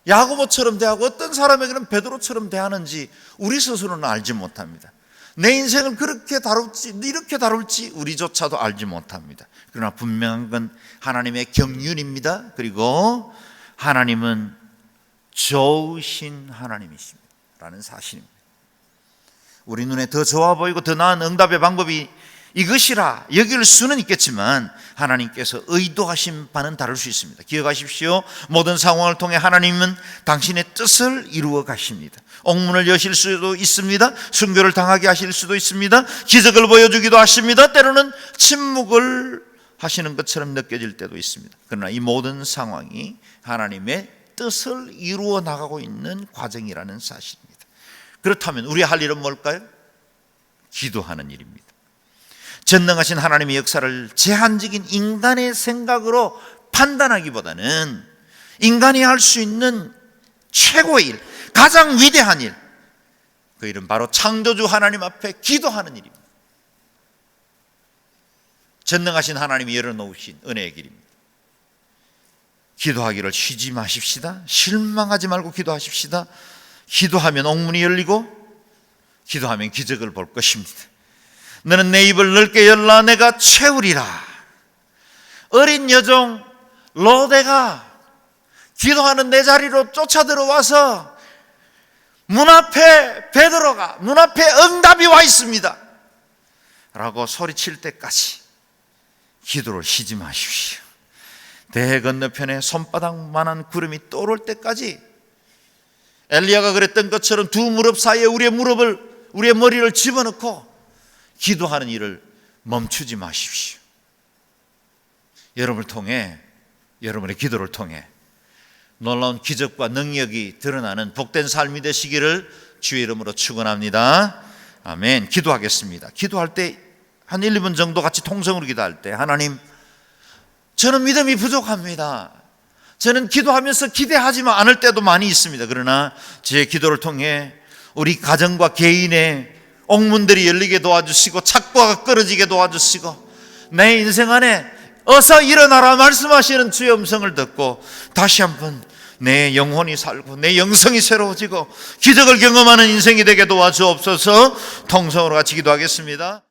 야고보처럼 대하고 어떤 사람에게는 베드로처럼 대하는지 우리 스스로는 알지 못합니다. 내 인생을 그렇게 다룰지 이렇게 다룰지 우리조차도 알지 못합니다. 그러나 분명한 건 하나님의 경륜입니다. 그리고 하나님은 좋으신 하나님이십니다 라는 사실입니다. 우리 눈에 더 좋아 보이고 더 나은 응답의 방법이 이것이라 여길 수는 있겠지만 하나님께서 의도하신 바는 다를 수 있습니다. 기억하십시오. 모든 상황을 통해 하나님은 당신의 뜻을 이루어 가십니다. 옥문을 여실 수도 있습니다. 순교를 당하게 하실 수도 있습니다. 기적을 보여주기도 하십니다. 때로는 침묵을 하시는 것처럼 느껴질 때도 있습니다. 그러나 이 모든 상황이 하나님의 뜻을 이루어 나가고 있는 과정이라는 사실입니다. 그렇다면 우리 할 일은 뭘까요? 기도하는 일입니다. 전능하신 하나님의 역사를 제한적인 인간의 생각으로 판단하기보다는 인간이 할 수 있는 최고의 일, 가장 위대한 일, 그 일은 바로 창조주 하나님 앞에 기도하는 일입니다. 전능하신 하나님이 열어놓으신 은혜의 길입니다. 기도하기를 쉬지 마십시다. 실망하지 말고 기도하십시다. 기도하면 옥문이 열리고 기도하면 기적을 볼 것입니다. 너는 내 입을 넓게 열라 내가 채우리라. 어린 여종 로데가 기도하는 내 자리로 쫓아 들어와서 문 앞에 베드로가 문 앞에 응답이 와 있습니다 라고 소리칠 때까지 기도를 쉬지 마십시오. 대 건너편에 손바닥만한 구름이 떠오를 때까지 엘리야가 그랬던 것처럼 두 무릎 사이에 우리의 머리를 집어넣고 기도하는 일을 멈추지 마십시오. 여러분의 기도를 통해 놀라운 기적과 능력이 드러나는 복된 삶이 되시기를 주의 이름으로 축원합니다. 아멘. 기도하겠습니다. 기도할 때 한 1, 2분 정도 같이 통성으로 기도할 때 하나님, 저는 믿음이 부족합니다. 저는 기도하면서 기대하지만 않을 때도 많이 있습니다. 그러나 제 기도를 통해 우리 가정과 개인의 옥문들이 열리게 도와주시고 착과가 끊어지게 도와주시고 내 인생 안에 어서 일어나라 말씀하시는 주의 음성을 듣고 다시 한번 내 영혼이 살고 내 영성이 새로워지고 기적을 경험하는 인생이 되게 도와주옵소서. 통성으로 같이 기도하겠습니다.